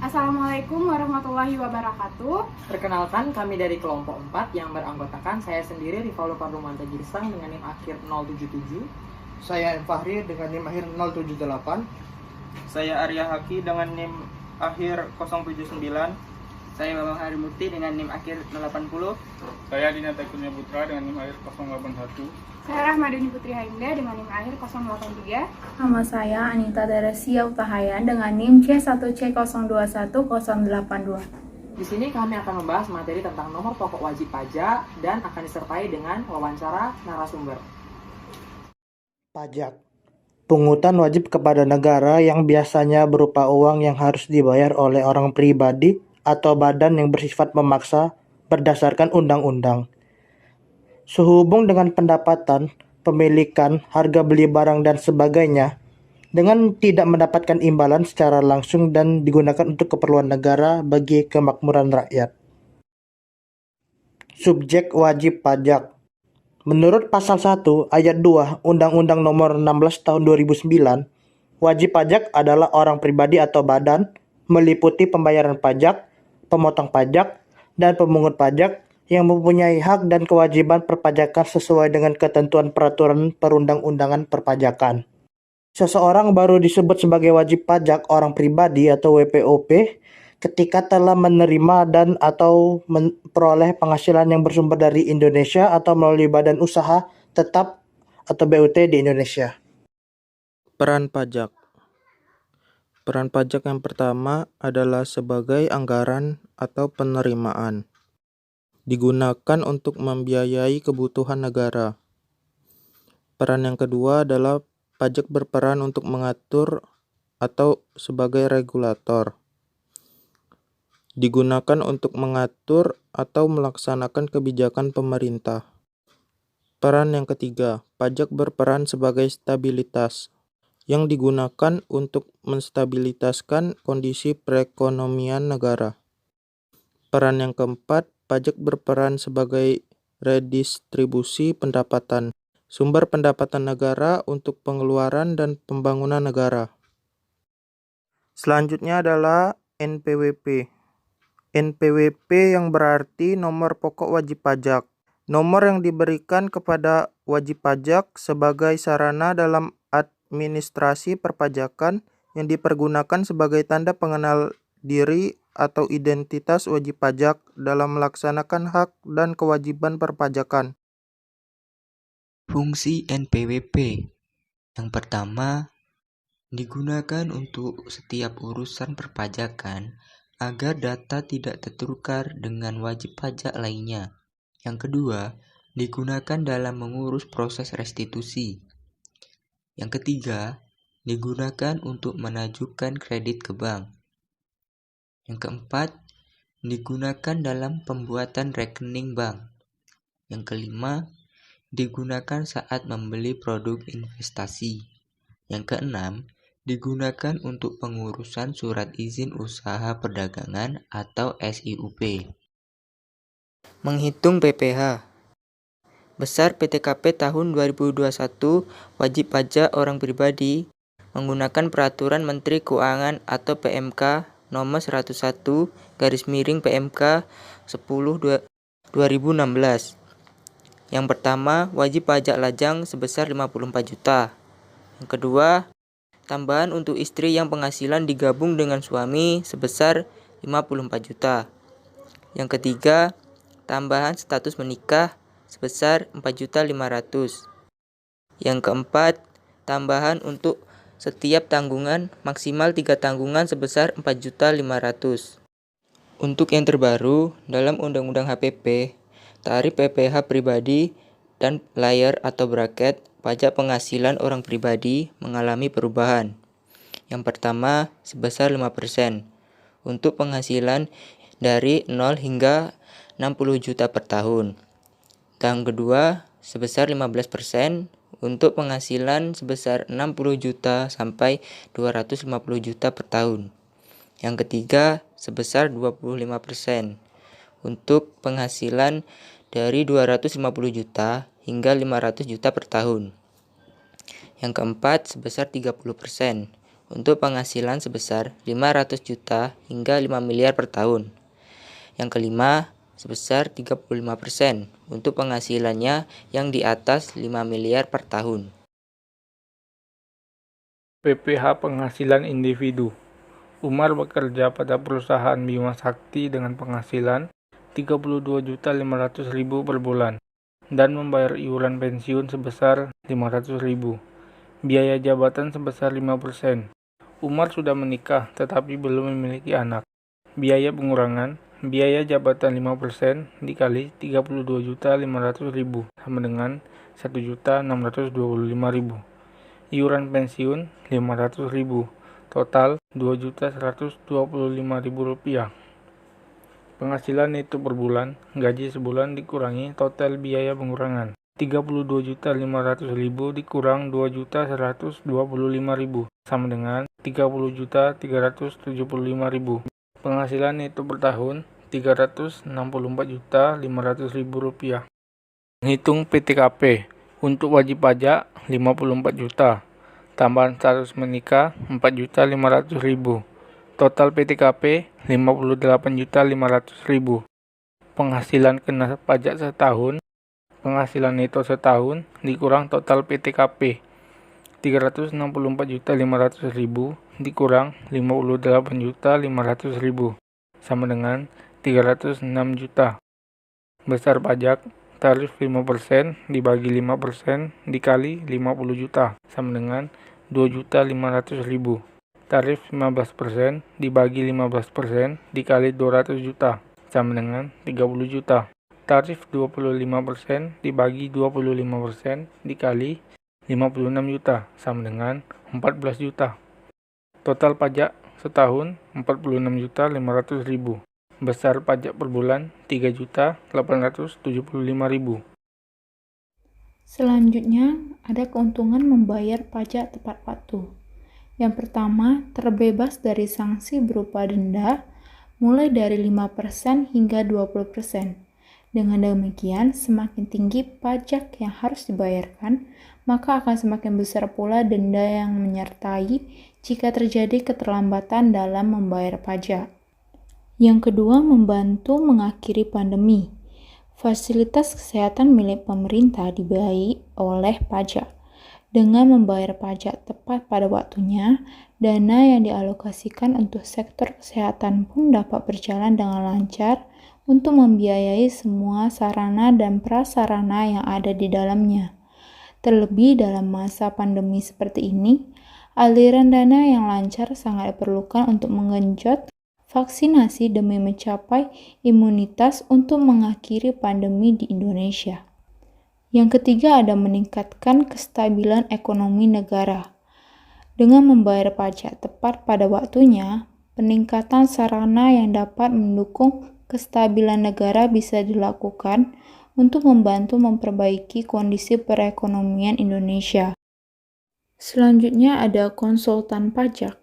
Assalamualaikum warahmatullahi wabarakatuh. Perkenalkan, kami dari kelompok 4 yang beranggotakan saya sendiri Rivaldo Pardomanta Girsang dengan NIM akhir 077. Saya M. Fahri dengan NIM akhir 078. Saya Arya Haki dengan NIM akhir 079. Saya Bambang Harimurti dengan NIM akhir 080. Saya Dinata Kurnia Putra dengan NIM akhir 081. Saya Rahmadani Putri Hainda dengan NIM akhir 083. Nama saya Anita Teresia Utahayan dengan NIM C1C021082. Di sini kami akan membahas materi tentang nomor pokok wajib pajak dan akan disertai dengan wawancara narasumber. Pajak. Pungutan wajib kepada negara yang biasanya berupa uang yang harus dibayar oleh orang pribadi atau badan yang bersifat memaksa berdasarkan undang-undang. Sehubung dengan pendapatan, pemilikan, harga beli barang dan sebagainya, dengan tidak mendapatkan imbalan secara langsung dan digunakan untuk keperluan negara bagi kemakmuran rakyat. Subjek wajib pajak. Menurut pasal 1 ayat 2 Undang-Undang Nomor 16 Tahun 2009, wajib pajak adalah orang pribadi atau badan, meliputi pembayaran pajak, pemotong pajak, dan pemungut pajak yang mempunyai hak dan kewajiban perpajakan sesuai dengan ketentuan peraturan perundang-undangan perpajakan. Seseorang baru disebut sebagai wajib pajak orang pribadi atau WPOP ketika telah menerima dan atau memperoleh penghasilan yang bersumber dari Indonesia atau melalui badan usaha tetap atau BUT di Indonesia. Peran pajak. Peran pajak yang pertama adalah sebagai anggaran atau penerimaan. Digunakan untuk membiayai kebutuhan negara. Peran yang kedua adalah pajak berperan untuk mengatur atau sebagai regulator. Digunakan untuk mengatur atau melaksanakan kebijakan pemerintah. Peran yang ketiga, pajak berperan sebagai stabilitas, yang digunakan untuk menstabilitaskan kondisi perekonomian negara. Peran yang keempat, pajak berperan sebagai redistribusi pendapatan, sumber pendapatan negara untuk pengeluaran dan pembangunan negara. Selanjutnya adalah NPWP. NPWP yang berarti nomor pokok wajib pajak. Nomor yang diberikan kepada wajib pajak sebagai sarana dalam administrasi perpajakan yang dipergunakan sebagai tanda pengenal diri atau identitas wajib pajak dalam melaksanakan hak dan kewajiban perpajakan. Fungsi NPWP. Yang pertama, digunakan untuk setiap urusan perpajakan agar data tidak tertukar dengan wajib pajak lainnya. Yang kedua, digunakan dalam mengurus proses restitusi. Yang ketiga, digunakan untuk menajukan kredit ke bank. Yang keempat, digunakan dalam pembuatan rekening bank. Yang kelima, digunakan saat membeli produk investasi. Yang keenam, digunakan untuk pengurusan surat izin usaha perdagangan atau SIUP. Menghitung PPh. Besar PTKP tahun 2021 wajib pajak orang pribadi menggunakan Peraturan Menteri Keuangan atau PMK nomor 101/PMK 10/2016. Yang pertama, wajib pajak lajang sebesar 54 juta. Yang kedua, tambahan untuk istri yang penghasilan digabung dengan suami sebesar 54 juta. Yang ketiga, tambahan status menikah sebesar 4.500.000. Yang keempat, tambahan untuk setiap tanggungan maksimal 3 tanggungan sebesar 4.500.000. Untuk yang terbaru, dalam Undang-Undang HPP, tarif PPh pribadi dan layer atau bracket pajak penghasilan orang pribadi mengalami perubahan. Yang pertama, sebesar 5% untuk penghasilan dari 0 hingga 60 juta per tahun. Yang kedua, sebesar 15% untuk penghasilan sebesar 60 juta sampai 250 juta per tahun. Yang ketiga, sebesar 25% untuk penghasilan dari 250 juta hingga 500 juta per tahun. Yang keempat, sebesar 30% untuk penghasilan sebesar 500 juta hingga 5 miliar per tahun. Yang kelima, sebesar 35% untuk penghasilannya yang di atas 5 miliar per tahun. PPh penghasilan individu. Umar bekerja pada perusahaan Bima Sakti dengan penghasilan 32.500.000 per bulan dan membayar iuran pensiun sebesar 500.000. Biaya jabatan sebesar 5%. Umar sudah menikah tetapi belum memiliki anak. Biaya pengurangan, biaya jabatan 5% dikali 32.500.000 sama dengan 1.625.000. Iuran pensiun 500.000, total 2.125.000 rupiah. Penghasilan neto per bulan, gaji sebulan dikurangi total biaya pengurangan. 32.500.000 dikurang 2.125.000 sama dengan 30.375.000. Penghasilan neto per tahun 364.500.000 rupiah. Menghitung PTKP. Untuk wajib pajak 54 juta, tambahan status menikah 4.500.000, total PTKP 58.500.000. Penghasilan kena pajak setahun, penghasilan neto setahun dikurang total PTKP 364.500.000 dikurang 58.500.000 sama dengan 306 juta. Besar pajak tarif 5% dibagi 5% dikali 50 juta sama dengan 2.500.000. Tarif 15% dibagi 15% dikali 200 juta sama dengan 30 juta. Tarif 25% dibagi 25% dikali 56 juta sama dengan 14 juta. Total pajak setahun 46.500.000. Besar pajak per bulan 3.875.000. Selanjutnya, ada keuntungan membayar pajak tepat waktu. Yang pertama, terbebas dari sanksi berupa denda mulai dari 5% hingga 20%. Dengan demikian, semakin tinggi pajak yang harus dibayarkan, maka akan semakin besar pula denda yang menyertai jika terjadi keterlambatan dalam membayar pajak. Yang kedua, membantu mengakhiri pandemi. Fasilitas kesehatan milik pemerintah dibiayai oleh pajak. Dengan membayar pajak tepat pada waktunya, dana yang dialokasikan untuk sektor kesehatan pun dapat berjalan dengan lancar untuk membiayai semua sarana dan prasarana yang ada di dalamnya. Terlebih dalam masa pandemi seperti ini, aliran dana yang lancar sangat diperlukan untuk menggenjot vaksinasi demi mencapai imunitas untuk mengakhiri pandemi di Indonesia. Yang ketiga ada meningkatkan kestabilan ekonomi negara. Dengan membayar pajak tepat pada waktunya, peningkatan sarana yang dapat mendukung kestabilan negara bisa dilakukan untuk membantu memperbaiki kondisi perekonomian Indonesia. Selanjutnya ada konsultan pajak.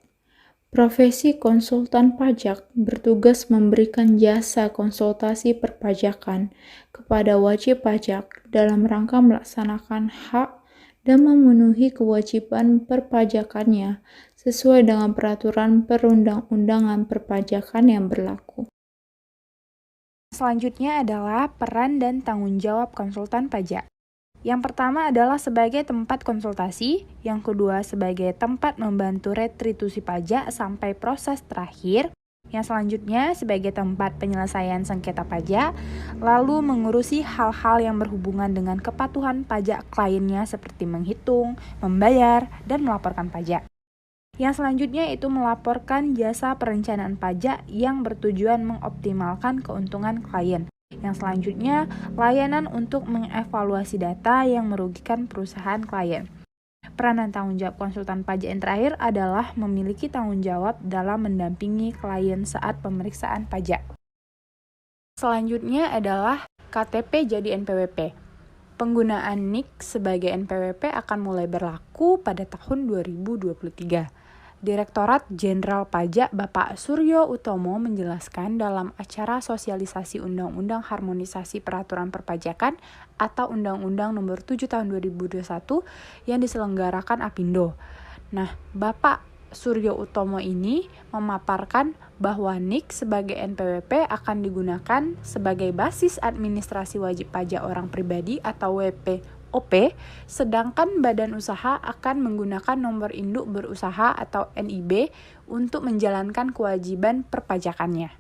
Profesi konsultan pajak bertugas memberikan jasa konsultasi perpajakan kepada wajib pajak dalam rangka melaksanakan hak dan memenuhi kewajiban perpajakannya sesuai dengan peraturan perundang-undangan perpajakan yang berlaku. Selanjutnya adalah peran dan tanggung jawab konsultan pajak. Yang pertama adalah sebagai tempat konsultasi, yang kedua sebagai tempat membantu restitusi pajak sampai proses terakhir, yang selanjutnya sebagai tempat penyelesaian sengketa pajak, lalu mengurusi hal-hal yang berhubungan dengan kepatuhan pajak kliennya seperti menghitung, membayar, dan melaporkan pajak. Yang selanjutnya itu melaporkan jasa perencanaan pajak yang bertujuan mengoptimalkan keuntungan klien. Yang selanjutnya, layanan untuk mengevaluasi data yang merugikan perusahaan klien. Peran dan tanggung jawab konsultan pajak yang terakhir adalah memiliki tanggung jawab dalam mendampingi klien saat pemeriksaan pajak. Selanjutnya adalah KTP jadi NPWP. Penggunaan NIK sebagai NPWP akan mulai berlaku pada tahun 2023. Direktorat Jenderal Pajak Bapak Suryo Utomo menjelaskan dalam acara sosialisasi Undang-Undang Harmonisasi Peraturan Perpajakan atau Undang-Undang Nomor 7 Tahun 2021 yang diselenggarakan Apindo. Nah, Bapak Suryo Utomo ini memaparkan bahwa NIK sebagai NPWP akan digunakan sebagai basis administrasi wajib pajak orang pribadi atau WPOP, sedangkan badan usaha akan menggunakan nomor induk berusaha atau NIB untuk menjalankan kewajiban perpajakannya.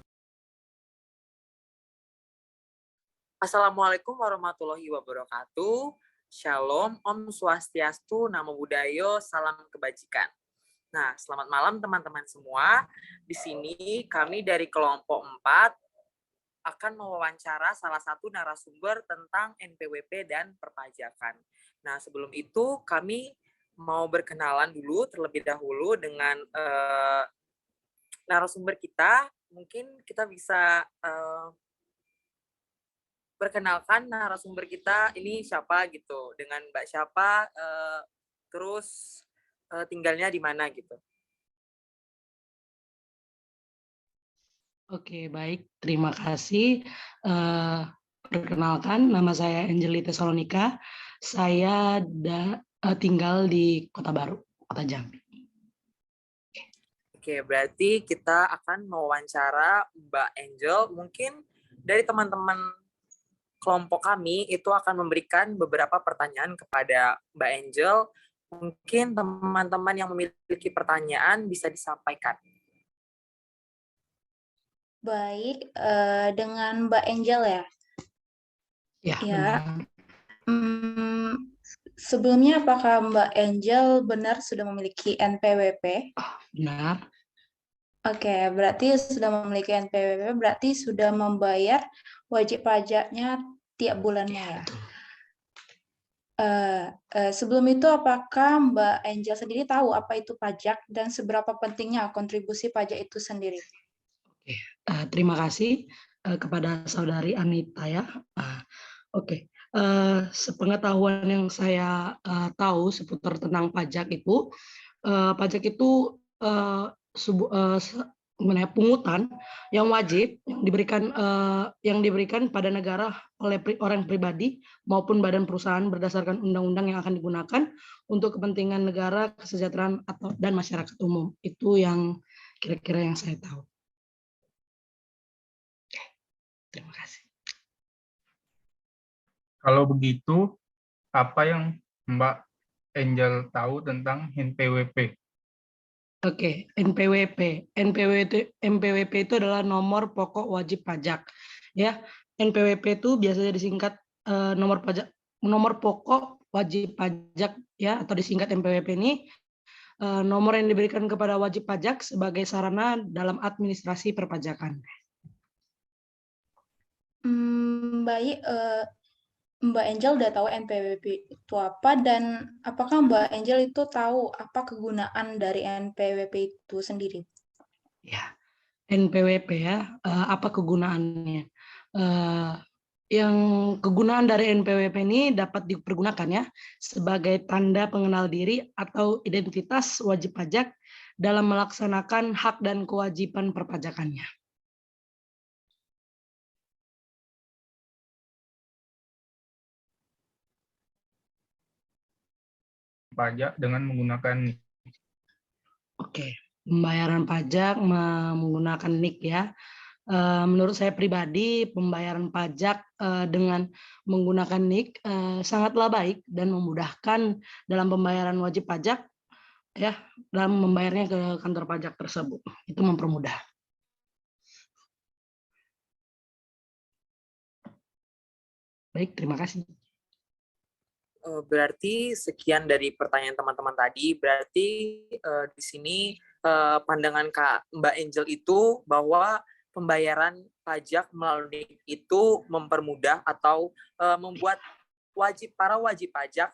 Assalamualaikum warahmatullahi wabarakatuh. Shalom, Om Swastiastu, Namo Buddhaya, salam kebajikan. Nah, selamat malam teman-teman semua. Di sini kami dari kelompok 4 akan mewawancara salah satu narasumber tentang NPWP dan perpajakan. Nah, sebelum itu kami mau berkenalan dulu terlebih dahulu dengan narasumber kita. Mungkin kita bisa perkenalkan narasumber kita ini siapa gitu, dengan Mbak siapa, terus tinggalnya di mana gitu. Oke, baik. Terima kasih. Perkenalkan, nama saya Angeli Tesalonika. Saya tinggal di Kota Baru, Kota Jambi. Oke, berarti kita akan mewawancara Mbak Angel. Mungkin dari teman-teman kelompok kami itu akan memberikan beberapa pertanyaan kepada Mbak Angel. Mungkin teman-teman yang memiliki pertanyaan bisa disampaikan. Baik, dengan Mbak Angel ya? Ya. Sebelumnya apakah Mbak Angel benar sudah memiliki NPWP? Benar. Oke, berarti sudah memiliki NPWP, berarti sudah membayar wajib pajaknya tiap bulannya ya? Sebelum itu, apakah Mbak Angel sendiri tahu apa itu pajak dan seberapa pentingnya kontribusi pajak itu sendiri? Oke, terima kasih kepada Saudari Anita ya. Oke, sepengetahuan yang saya tahu seputar tentang pajak itu pungutan yang wajib yang diberikan pada negara oleh orang pribadi maupun badan perusahaan berdasarkan undang-undang yang akan digunakan untuk kepentingan negara, kesejahteraan dan masyarakat umum. Itu yang kira-kira yang saya tahu. Oke, terima kasih. Kalau begitu, apa yang Mbak Angel tahu tentang NPWP? Oke, NPWP itu adalah nomor pokok wajib pajak. Ya, NPWP itu biasanya disingkat nomor pokok wajib pajak ya, atau disingkat NPWP ini nomor yang diberikan kepada wajib pajak sebagai sarana dalam administrasi perpajakan. Baik, Mbak Angel udah tahu NPWP itu apa, dan apakah Mbak Angel itu tahu apa kegunaan dari NPWP itu sendiri? Ya, NPWP ya, apa kegunaannya? Yang kegunaan dari NPWP ini dapat dipergunakan ya sebagai tanda pengenal diri atau identitas wajib pajak dalam melaksanakan hak dan kewajiban perpajakannya. Pajak dengan menggunakan NIK. Oke, pembayaran pajak menggunakan NIK ya. Menurut saya pribadi, pembayaran pajak dengan menggunakan NIK sangatlah baik dan memudahkan dalam pembayaran wajib pajak ya, dalam membayarnya ke kantor pajak tersebut. Itu mempermudah. Baik, terima kasih. Berarti sekian dari pertanyaan teman-teman tadi. Berarti di sini pandangan Mbak Angel itu bahwa pembayaran pajak melalui NIK itu mempermudah atau membuat para wajib pajak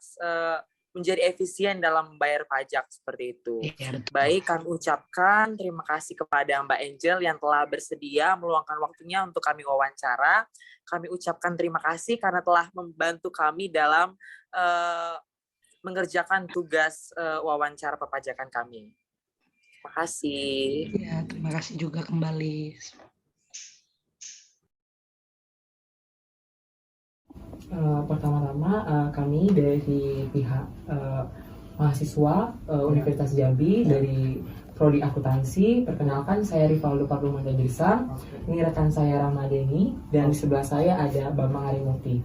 menjadi efisien dalam membayar pajak seperti itu. Ya, baik, kami ucapkan terima kasih kepada Mbak Angel yang telah bersedia meluangkan waktunya untuk kami wawancara. Kami ucapkan terima kasih karena telah membantu kami dalam mengerjakan tugas wawancara perpajakan kami. Terima kasih. Ya, terima kasih juga kembali. Pertama-tama kami dari pihak mahasiswa Universitas Jambi dari Prodi Akuntansi. Perkenalkan, saya Rivaldo Parduman Dandirsa. Ini rekan saya Ramadeni, dan di sebelah saya ada Bambang Harimurti.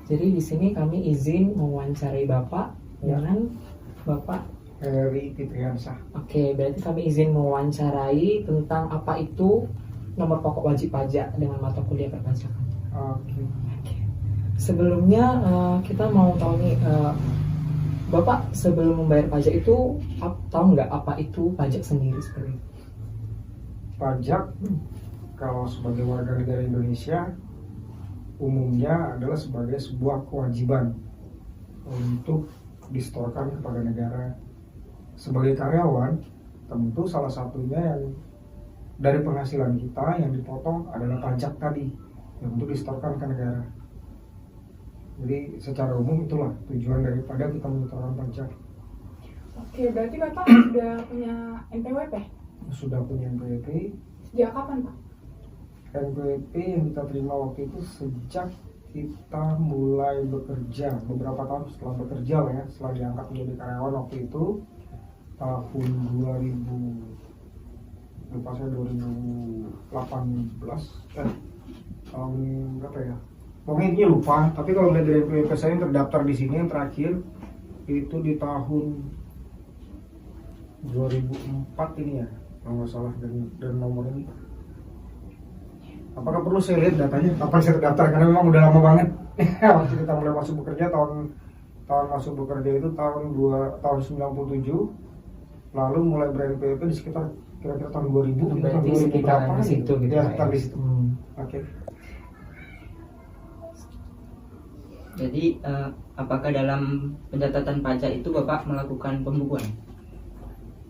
Jadi di sini kami izin mewawancarai Bapak dengan Bapak Heri Fitriansah. Oke, berarti kami izin mewawancarai tentang apa itu nomor pokok wajib pajak dengan mata kuliah perpajakan. Oke. Sebelumnya kita mau tahu nih, Bapak sebelum membayar pajak itu tahu nggak apa itu pajak sendiri seperti itu? Pajak kalau sebagai warga negara Indonesia umumnya adalah sebagai sebuah kewajiban untuk disetorkan kepada negara. Sebagai karyawan, tentu salah satunya yang dari penghasilan kita yang dipotong adalah pajak tadi yang untuk disetorkan ke negara. Jadi secara umum itulah tujuan daripada kita menyetorkan pajak. Oke, berarti Bapak sudah punya NPWP? Sudah punya NPWP. Sejak kapan, Pak? NPWP yang kita terima waktu itu sejak kita mulai bekerja, beberapa tahun setelah bekerja lah ya, setelah diangkat menjadi karyawan waktu itu tahun 2018 tahun berapa ya? Pokoknya intinya lupa, tapi kalau melihat dari NPWP saya yang terdaftar di sini yang terakhir itu di tahun 2004 ini ya, kalau nggak salah, dan nomor ini. Apakah perlu saya lihat datanya kapan saya terdaftar, karena memang udah lama banget. Waktu kita mulai masuk bekerja, tahun masuk bekerja itu tahun 97, lalu mulai ber-NPWP di sekitar kira-kira tahun 2000. Berarti sekitar di situ gitu ya, ya. di situ. Oke. Jadi apakah dalam pencatatan pajak itu Bapak melakukan pembukuan?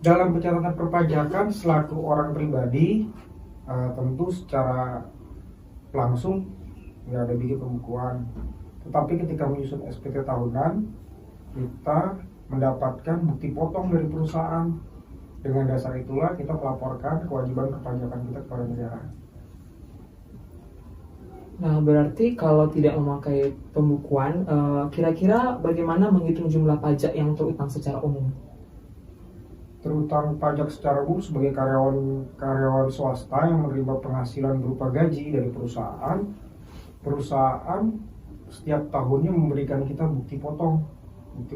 Dalam pencatatan perpajakan selaku orang pribadi tentu secara langsung nggak ada bikin pembukuan. Tetapi ketika menyusun SPT tahunan, kita mendapatkan bukti potong dari perusahaan. Dengan dasar itulah kita melaporkan kewajiban perpajakan kita kepada negara. Nah, berarti kalau tidak memakai pembukuan, kira-kira bagaimana menghitung jumlah pajak yang terutang secara umum? Terutang pajak secara umum sebagai karyawan swasta yang menerima penghasilan berupa gaji dari perusahaan setiap tahunnya memberikan kita bukti potong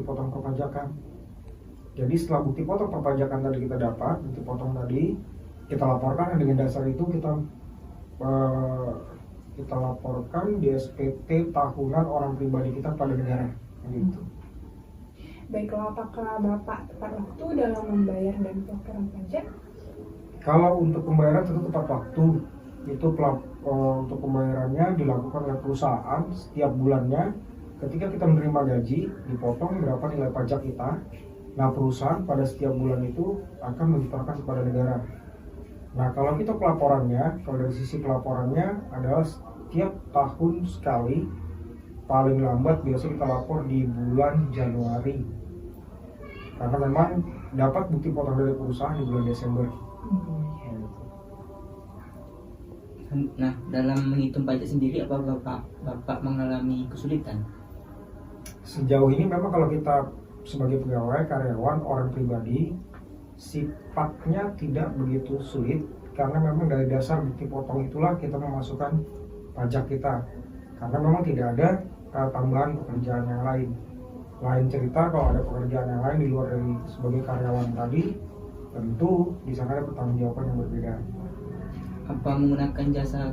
perpajakan. Jadi setelah bukti potong perpajakan tadi kita dapat, bukti potong tadi kita laporkan, dengan dasar itu kita laporkan di SPT tahunan orang pribadi kita pada negara. Gitu. Baiklah, apakah Bapak tepat waktu dalam membayar dan pelaporan pajak? Kalau untuk pembayaran tentu tepat waktu. Itu untuk pembayarannya dilakukan oleh perusahaan setiap bulannya. Ketika kita menerima gaji, dipotong berapa nilai pajak kita. Nah, perusahaan pada setiap bulan itu akan menyetorkan kepada negara. Nah, kalau kita pelaporannya, kalau dari sisi pelaporannya adalah setiap tahun sekali, paling lambat biasa kita lapor di bulan Januari. Karena memang dapat bukti potong dari perusahaan di bulan Desember. Nah, dalam menghitung pajak sendiri apa Bapak mengalami kesulitan? Sejauh ini memang kalau kita sebagai pegawai, karyawan, orang pribadi, sifatnya tidak begitu sulit, karena memang dari dasar bukti potong itulah kita memasukkan pajak kita, karena memang tidak ada tambahan pekerjaan yang lain. Lain cerita kalau ada pekerjaan yang lain di luar dari sebagai karyawan tadi, tentu di sana ada pertanggungjawaban yang berbeda. Apa menggunakan jasa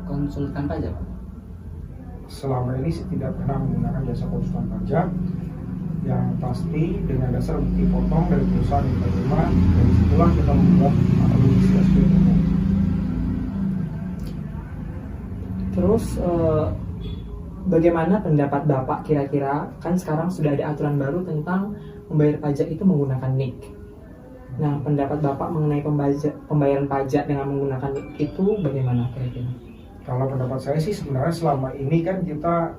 konsultan pajak? Selama ini sih tidak pernah menggunakan jasa konsultan pajak. Yang pasti dengan dasar bukti potong dari perusahaan yang kita terima, dari situlah kita membuat atau mengisi SPT. Terus bagaimana pendapat Bapak kira-kira, kan sekarang sudah ada aturan baru tentang membayar pajak itu menggunakan NIK. Nah, pendapat Bapak mengenai pembayaran pajak dengan menggunakan NIK itu bagaimana kira-kira? Kalau pendapat saya sih sebenarnya selama ini kan kita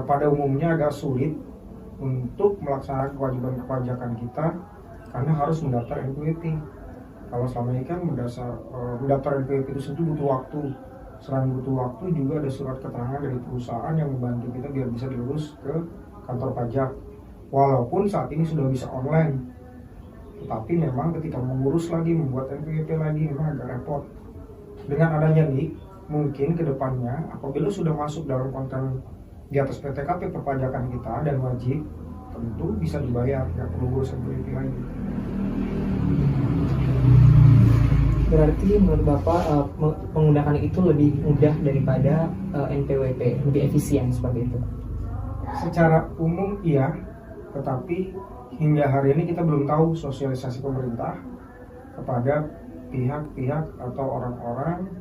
pada umumnya agak sulit untuk melaksanakan kewajiban perpajakan kita karena harus mendaftar NPWP. Kalau selama ini kan mendaftar NPWP itu sendiri butuh waktu. Selain butuh waktu, juga ada surat keterangan dari perusahaan yang membantu kita biar bisa diurus ke kantor pajak. Walaupun saat ini sudah bisa online, Tetapi memang ketika mengurus lagi, membuat NPWP lagi memang agak repot. Dengan adanya NIK, mungkin ke depannya apabila sudah masuk dalam konten di atas PTKP perpajakan kita dan wajib, tentu bisa dibayar, nggak perlu ngurus NPWP lagi. Berarti menurut Bapak menggunakan itu lebih mudah daripada NPWP, lebih efisien seperti itu? Secara umum iya, tetapi hingga hari ini kita belum tahu sosialisasi pemerintah kepada pihak-pihak atau orang-orang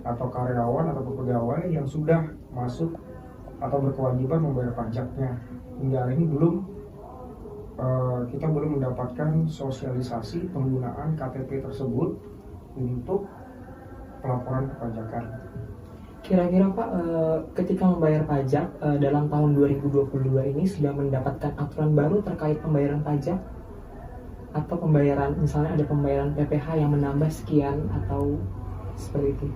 atau karyawan atau pegawai yang sudah masuk atau berkewajiban membayar pajaknya. Hingga hari ini kita belum mendapatkan sosialisasi penggunaan KTP tersebut untuk pelaporan perpajakan. Kira-kira Pak, ketika membayar pajak dalam tahun 2022 ini sudah mendapatkan aturan baru terkait pembayaran pajak? Atau pembayaran, misalnya ada pembayaran PPh yang menambah sekian atau seperti itu?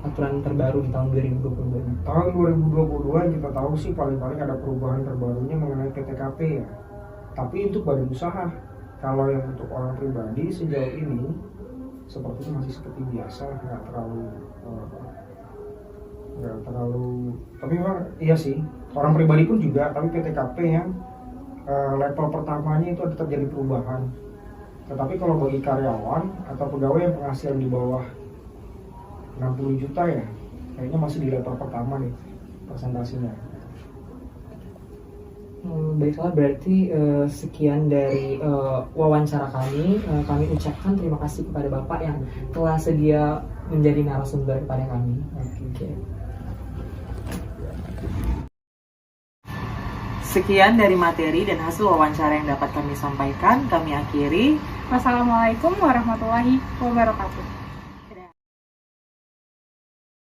Aturan terbaru di tahun 2022 ini? Tahun 2022 yang kita tahu sih paling-paling ada perubahan terbarunya mengenai PTKP ya. Tapi untuk badan usaha, kalau yang untuk orang pribadi sejauh ini sepertinya masih seperti biasa, nggak terlalu, tapi memang iya sih, orang pribadi pun juga, tapi PTKP yang level pertamanya itu ada terjadi perubahan. Tetapi kalau bagi karyawan atau pegawai yang penghasilan di bawah 60 juta ya, kayaknya masih di level pertama nih presentasinya. Baiklah, berarti sekian dari wawancara kami. Kami ucapkan terima kasih kepada Bapak yang telah sedia menjadi narasumber kepada kami. Okay. Sekian dari materi dan hasil wawancara yang dapat kami sampaikan. Kami akhiri. Wassalamualaikum warahmatullahi wabarakatuh.